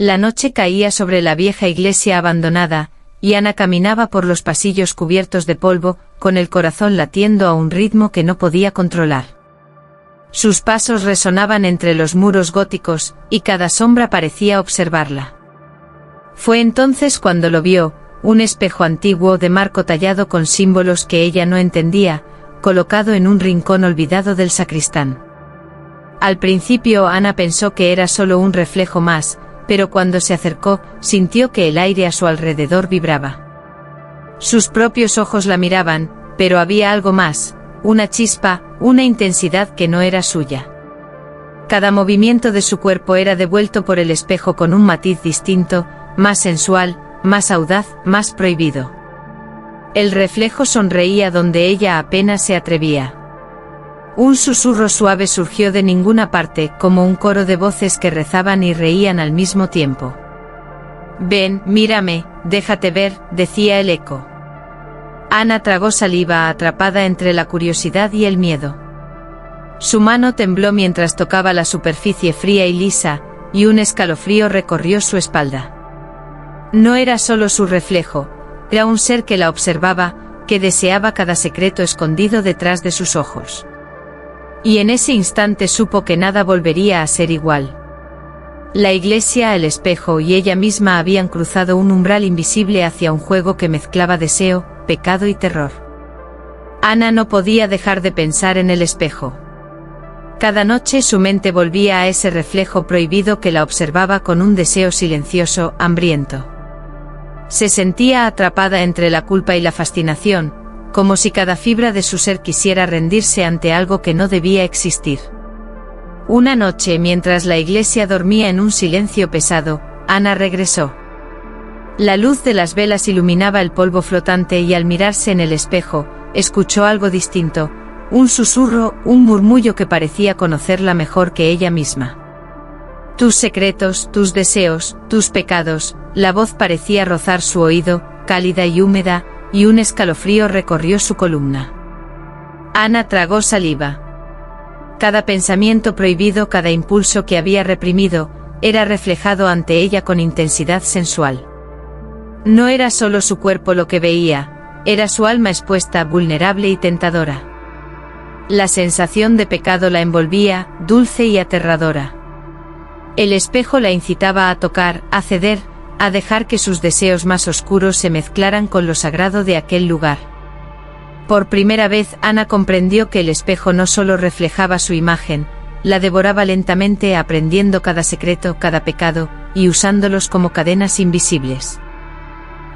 La noche caía sobre la vieja iglesia abandonada, y Ana caminaba por los pasillos cubiertos de polvo, con el corazón latiendo a un ritmo que no podía controlar. Sus pasos resonaban entre los muros góticos, y cada sombra parecía observarla. Fue entonces cuando lo vio, un espejo antiguo de marco tallado con símbolos que ella no entendía, colocado en un rincón olvidado del sacristán. Al principio Ana pensó que era solo un reflejo más, pero cuando se acercó, sintió que el aire a su alrededor vibraba. Sus propios ojos la miraban, pero había algo más, una chispa, una intensidad que no era suya. Cada movimiento de su cuerpo era devuelto por el espejo con un matiz distinto, más sensual, más audaz, más prohibido. El reflejo sonreía donde ella apenas se atrevía. Un susurro suave surgió de ninguna parte, como un coro de voces que rezaban y reían al mismo tiempo. «Ven, mírame, déjate ver», decía el eco. Ana tragó saliva atrapada entre la curiosidad y el miedo. Su mano tembló mientras tocaba la superficie fría y lisa, y un escalofrío recorrió su espalda. No era solo su reflejo, era un ser que la observaba, que deseaba cada secreto escondido detrás de sus ojos. Y en ese instante supo que nada volvería a ser igual. La iglesia, el espejo y ella misma habían cruzado un umbral invisible hacia un juego que mezclaba deseo, pecado y terror. Ana no podía dejar de pensar en el espejo. Cada noche su mente volvía a ese reflejo prohibido que la observaba con un deseo silencioso, hambriento. Se sentía atrapada entre la culpa y la fascinación, como si cada fibra de su ser quisiera rendirse ante algo que no debía existir. Una noche, mientras la iglesia dormía en un silencio pesado, Ana regresó. La luz de las velas iluminaba el polvo flotante y al mirarse en el espejo, escuchó algo distinto, un susurro, un murmullo que parecía conocerla mejor que ella misma. «Tus secretos, tus deseos, tus pecados», la voz parecía rozar su oído, cálida y húmeda, y un escalofrío recorrió su columna. Ana tragó saliva. Cada pensamiento prohibido, cada impulso que había reprimido, era reflejado ante ella con intensidad sensual. No era solo su cuerpo lo que veía, era su alma expuesta, vulnerable y tentadora. La sensación de pecado la envolvía, dulce y aterradora. El espejo la incitaba a tocar, a ceder, a dejar que sus deseos más oscuros se mezclaran con lo sagrado de aquel lugar. Por primera vez Ana comprendió que el espejo no solo reflejaba su imagen, la devoraba lentamente, aprendiendo cada secreto, cada pecado, y usándolos como cadenas invisibles.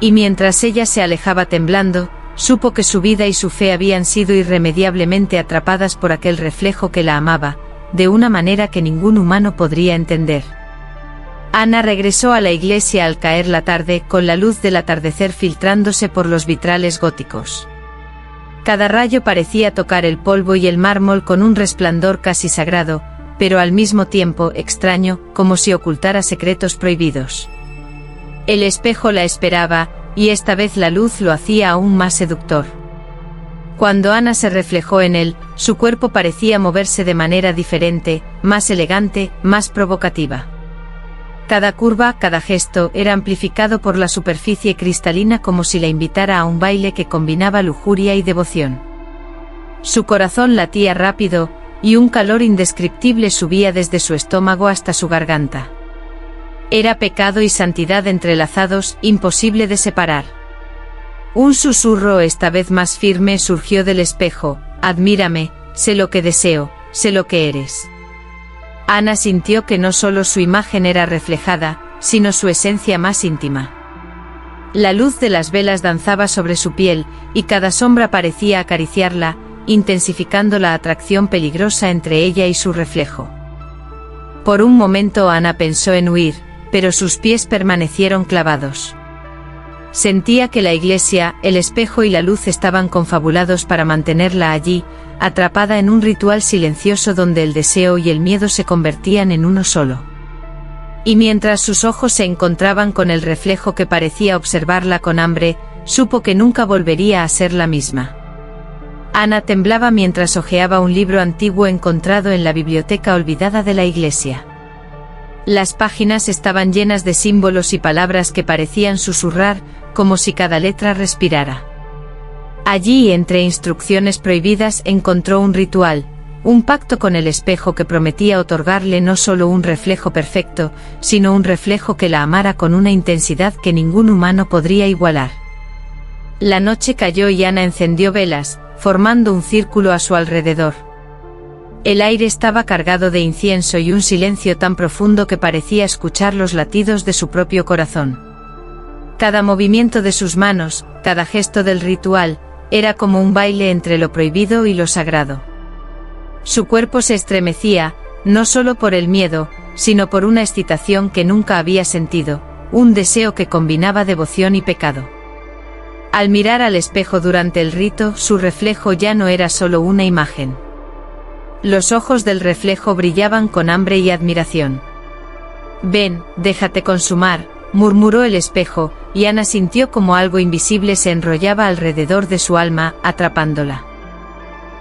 Y mientras ella se alejaba temblando, supo que su vida y su fe habían sido irremediablemente atrapadas por aquel reflejo que la amaba, de una manera que ningún humano podría entender. Ana regresó a la iglesia al caer la tarde, con la luz del atardecer filtrándose por los vitrales góticos. Cada rayo parecía tocar el polvo y el mármol con un resplandor casi sagrado, pero al mismo tiempo extraño, como si ocultara secretos prohibidos. El espejo la esperaba, y esta vez la luz lo hacía aún más seductor. Cuando Ana se reflejó en él, su cuerpo parecía moverse de manera diferente, más elegante, más provocativa. Cada curva, cada gesto, era amplificado por la superficie cristalina como si la invitara a un baile que combinaba lujuria y devoción. Su corazón latía rápido, y un calor indescriptible subía desde su estómago hasta su garganta. Era pecado y santidad entrelazados, imposible de separar. Un susurro, esta vez más firme, surgió del espejo: «Admírame, sé lo que deseo, sé lo que eres». Ana sintió que no solo su imagen era reflejada, sino su esencia más íntima. La luz de las velas danzaba sobre su piel, y cada sombra parecía acariciarla, intensificando la atracción peligrosa entre ella y su reflejo. Por un momento Ana pensó en huir, pero sus pies permanecieron clavados. Sentía que la iglesia, el espejo y la luz estaban confabulados para mantenerla allí, atrapada en un ritual silencioso donde el deseo y el miedo se convertían en uno solo. Y mientras sus ojos se encontraban con el reflejo que parecía observarla con hambre, supo que nunca volvería a ser la misma. Ana temblaba mientras hojeaba un libro antiguo encontrado en la biblioteca olvidada de la iglesia. Las páginas estaban llenas de símbolos y palabras que parecían susurrar, como si cada letra respirara. Allí, entre instrucciones prohibidas, encontró un ritual, un pacto con el espejo que prometía otorgarle no solo un reflejo perfecto, sino un reflejo que la amara con una intensidad que ningún humano podría igualar. La noche cayó y Ana encendió velas, formando un círculo a su alrededor. El aire estaba cargado de incienso y un silencio tan profundo que parecía escuchar los latidos de su propio corazón. Cada movimiento de sus manos, cada gesto del ritual, era como un baile entre lo prohibido y lo sagrado. Su cuerpo se estremecía, no solo por el miedo, sino por una excitación que nunca había sentido, un deseo que combinaba devoción y pecado. Al mirar al espejo durante el rito, su reflejo ya no era solo una imagen. Los ojos del reflejo brillaban con hambre y admiración. «Ven, déjate consumar», murmuró el espejo, y Ana sintió como algo invisible se enrollaba alrededor de su alma, atrapándola.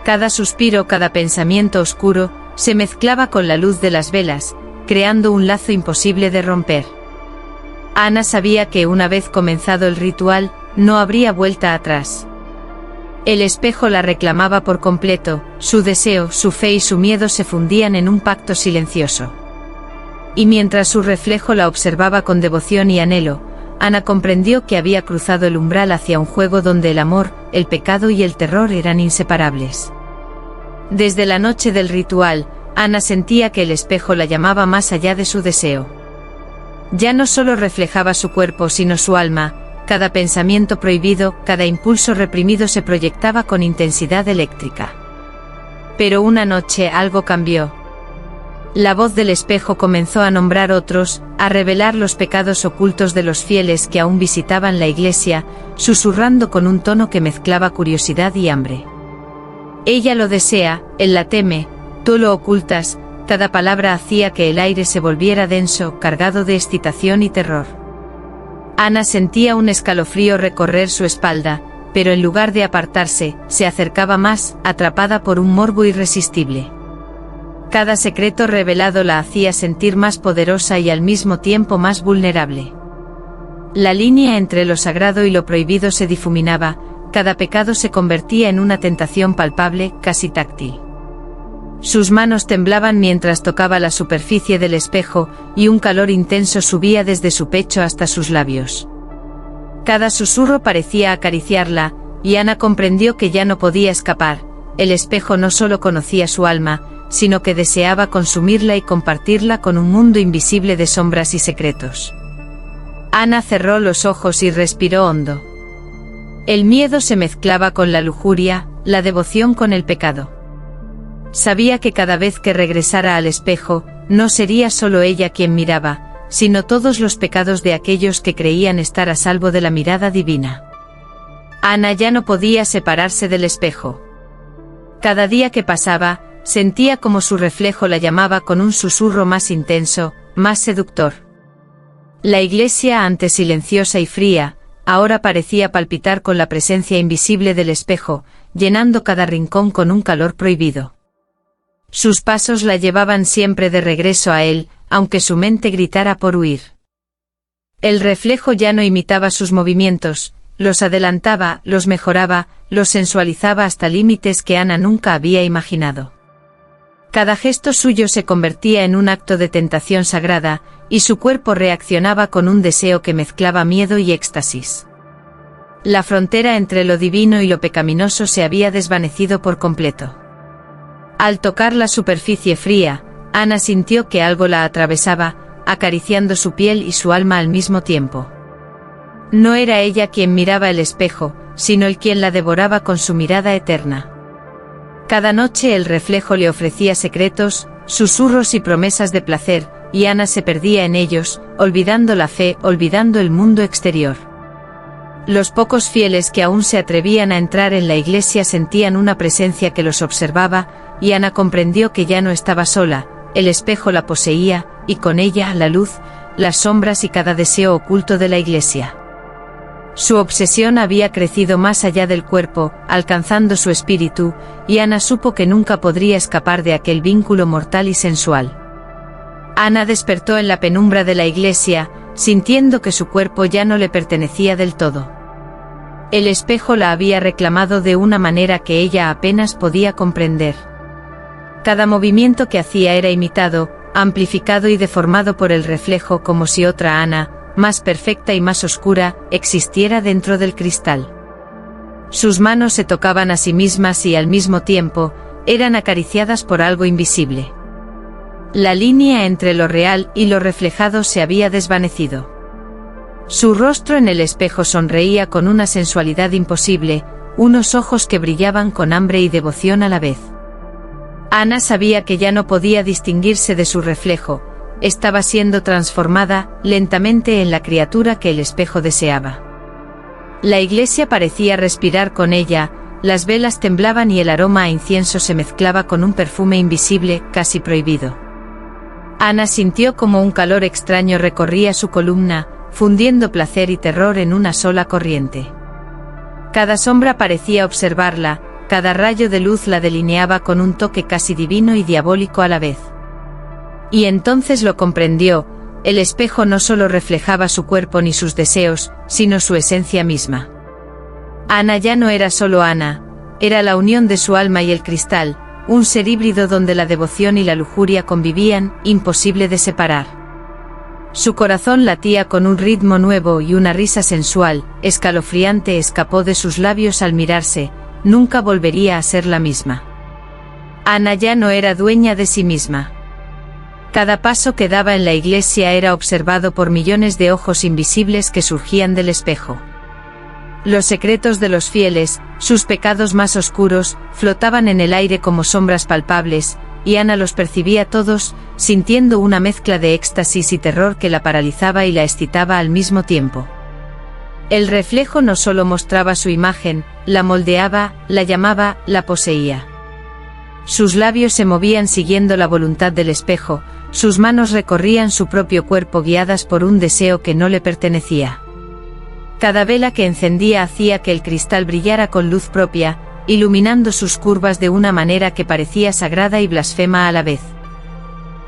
Cada suspiro, cada pensamiento oscuro, se mezclaba con la luz de las velas, creando un lazo imposible de romper. Ana sabía que una vez comenzado el ritual, no habría vuelta atrás. El espejo la reclamaba por completo, su deseo, su fe y su miedo se fundían en un pacto silencioso. Y mientras su reflejo la observaba con devoción y anhelo, Ana comprendió que había cruzado el umbral hacia un juego donde el amor, el pecado y el terror eran inseparables. Desde la noche del ritual, Ana sentía que el espejo la llamaba más allá de su deseo. Ya no solo reflejaba su cuerpo sino su alma, cada pensamiento prohibido, cada impulso reprimido se proyectaba con intensidad eléctrica. Pero una noche algo cambió. La voz del espejo comenzó a nombrar otros, a revelar los pecados ocultos de los fieles que aún visitaban la iglesia, susurrando con un tono que mezclaba curiosidad y hambre. Ella lo desea, él la teme, tú lo ocultas, cada palabra hacía que el aire se volviera denso, cargado de excitación y terror. Ana sentía un escalofrío recorrer su espalda, pero en lugar de apartarse, se acercaba más, atrapada por un morbo irresistible. Cada secreto revelado la hacía sentir más poderosa y al mismo tiempo más vulnerable. La línea entre lo sagrado y lo prohibido se difuminaba, cada pecado se convertía en una tentación palpable, casi táctil. Sus manos temblaban mientras tocaba la superficie del espejo, y un calor intenso subía desde su pecho hasta sus labios. Cada susurro parecía acariciarla, y Ana comprendió que ya no podía escapar. El espejo no solo conocía su alma, sino que deseaba consumirla y compartirla con un mundo invisible de sombras y secretos. Ana cerró los ojos y respiró hondo. El miedo se mezclaba con la lujuria, la devoción con el pecado. Sabía que cada vez que regresara al espejo, no sería solo ella quien miraba, sino todos los pecados de aquellos que creían estar a salvo de la mirada divina. Ana ya no podía separarse del espejo. Cada día que pasaba, sentía como su reflejo la llamaba con un susurro más intenso, más seductor. La iglesia, antes silenciosa y fría, ahora parecía palpitar con la presencia invisible del espejo, llenando cada rincón con un calor prohibido. Sus pasos la llevaban siempre de regreso a él, aunque su mente gritara por huir. El reflejo ya no imitaba sus movimientos, los adelantaba, los mejoraba, los sensualizaba hasta límites que Ana nunca había imaginado. Cada gesto suyo se convertía en un acto de tentación sagrada, y su cuerpo reaccionaba con un deseo que mezclaba miedo y éxtasis. La frontera entre lo divino y lo pecaminoso se había desvanecido por completo. Al tocar la superficie fría, Ana sintió que algo la atravesaba, acariciando su piel y su alma al mismo tiempo. No era ella quien miraba el espejo, sino él quien la devoraba con su mirada eterna. Cada noche el reflejo le ofrecía secretos, susurros y promesas de placer, y Ana se perdía en ellos, olvidando la fe, olvidando el mundo exterior. Los pocos fieles que aún se atrevían a entrar en la iglesia sentían una presencia que los observaba, y Ana comprendió que ya no estaba sola, el espejo la poseía, y con ella la luz, las sombras y cada deseo oculto de la iglesia. Su obsesión había crecido más allá del cuerpo, alcanzando su espíritu, y Ana supo que nunca podría escapar de aquel vínculo mortal y sensual. Ana despertó en la penumbra de la iglesia, sintiendo que su cuerpo ya no le pertenecía del todo. El espejo la había reclamado de una manera que ella apenas podía comprender. Cada movimiento que hacía era imitado, amplificado y deformado por el reflejo, como si otra Ana, más perfecta y más oscura, existiera dentro del cristal. Sus manos se tocaban a sí mismas y al mismo tiempo, eran acariciadas por algo invisible. La línea entre lo real y lo reflejado se había desvanecido. Su rostro en el espejo sonreía con una sensualidad imposible, unos ojos que brillaban con hambre y devoción a la vez. Ana sabía que ya no podía distinguirse de su reflejo, estaba siendo transformada lentamente en la criatura que el espejo deseaba. La iglesia parecía respirar con ella, las velas temblaban y el aroma a incienso se mezclaba con un perfume invisible, casi prohibido. Ana sintió como un calor extraño recorría su columna, fundiendo placer y terror en una sola corriente. Cada sombra parecía observarla, cada rayo de luz la delineaba con un toque casi divino y diabólico a la vez. Y entonces lo comprendió, el espejo no solo reflejaba su cuerpo ni sus deseos, sino su esencia misma. Ana ya no era solo Ana, era la unión de su alma y el cristal, un ser híbrido donde la devoción y la lujuria convivían, imposible de separar. Su corazón latía con un ritmo nuevo y una risa sensual, escalofriante escapó de sus labios al mirarse, nunca volvería a ser la misma. Ana ya no era dueña de sí misma. Cada paso que daba en la iglesia era observado por millones de ojos invisibles que surgían del espejo. Los secretos de los fieles, sus pecados más oscuros, flotaban en el aire como sombras palpables, y Ana los percibía todos, sintiendo una mezcla de éxtasis y terror que la paralizaba y la excitaba al mismo tiempo. El reflejo no solo mostraba su imagen, la moldeaba, la llamaba, la poseía. Sus labios se movían siguiendo la voluntad del espejo, sus manos recorrían su propio cuerpo guiadas por un deseo que no le pertenecía. Cada vela que encendía hacía que el cristal brillara con luz propia, iluminando sus curvas de una manera que parecía sagrada y blasfema a la vez.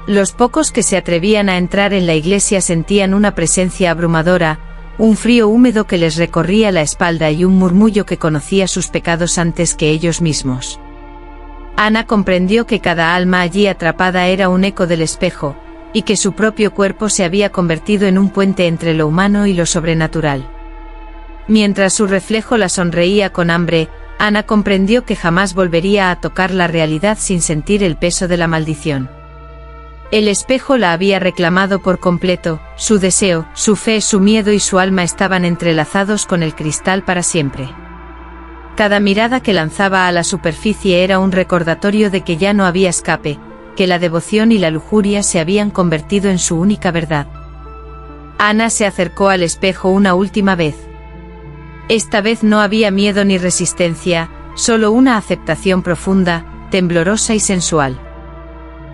Los pocos que se atrevían a entrar en la iglesia sentían una presencia abrumadora, un frío húmedo que les recorría la espalda y un murmullo que conocía sus pecados antes que ellos mismos. Ana comprendió que cada alma allí atrapada era un eco del espejo, y que su propio cuerpo se había convertido en un puente entre lo humano y lo sobrenatural. Mientras su reflejo la sonreía con hambre, Ana comprendió que jamás volvería a tocar la realidad sin sentir el peso de la maldición. El espejo la había reclamado por completo, su deseo, su fe, su miedo y su alma estaban entrelazados con el cristal para siempre. Cada mirada que lanzaba a la superficie era un recordatorio de que ya no había escape, que la devoción y la lujuria se habían convertido en su única verdad. Ana se acercó al espejo una última vez. Esta vez no había miedo ni resistencia, solo una aceptación profunda, temblorosa y sensual.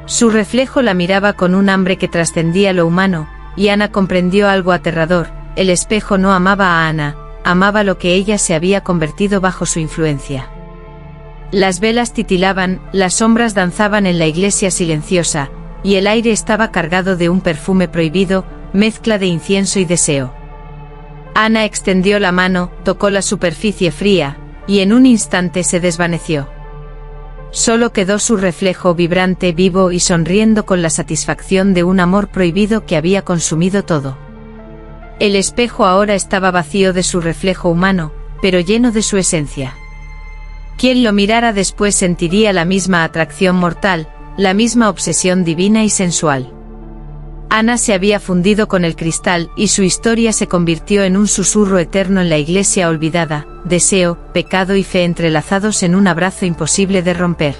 Su reflejo la miraba con un hambre que trascendía lo humano, y Ana comprendió algo aterrador: el espejo no amaba a Ana, amaba lo que ella se había convertido bajo su influencia. Las velas titilaban, las sombras danzaban en la iglesia silenciosa, y el aire estaba cargado de un perfume prohibido, mezcla de incienso y deseo. Ana extendió la mano, tocó la superficie fría, y en un instante se desvaneció. Solo quedó su reflejo vibrante, vivo y sonriendo con la satisfacción de un amor prohibido que había consumido todo. El espejo ahora estaba vacío de su reflejo humano, pero lleno de su esencia. Quien lo mirara después sentiría la misma atracción mortal, la misma obsesión divina y sensual. Ana se había fundido con el cristal y su historia se convirtió en un susurro eterno en la iglesia olvidada, deseo, pecado y fe entrelazados en un abrazo imposible de romper.